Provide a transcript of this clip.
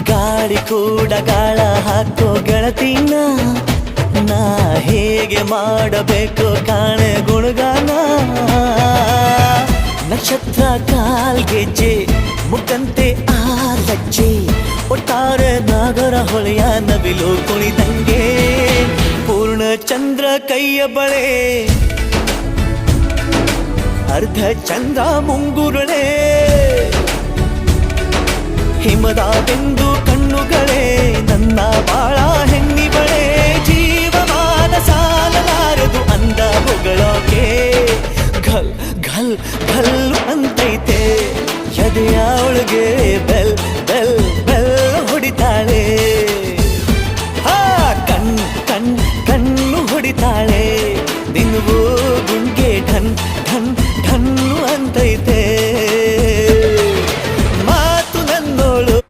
ಗಾಳಿ ಕೂಡ ಗಾಳ ಹಾಕೋ ಗೆಳತಿನ ನಾ ಹೇಗೆ ಮಾಡಬೇಕು ಕಾಣೆ ಗುಣಗಾನ ನಕ್ಷತ್ರ ಕಾಲ್ಗೆಜ್ಜೆ ಮುಖಂತೆ ಆ ಲಜ್ಜೆ ಒಟ್ಟಾರೆ ನಾಗರ ಹೊಳೆಯ ನವಿಲು ಕುಣಿದಂಗೆ ಪೂರ್ಣ ಚಂದ್ರ ಕೈಯ ಬಳೆ ಅರ್ಧ ಚಂದ್ರ ಮುಂಗುರುಳೆ ಹಿಮದ ಬೆಂದು ಕಣ್ಣುಗಳೇ ನನ್ನ ಬಾಳ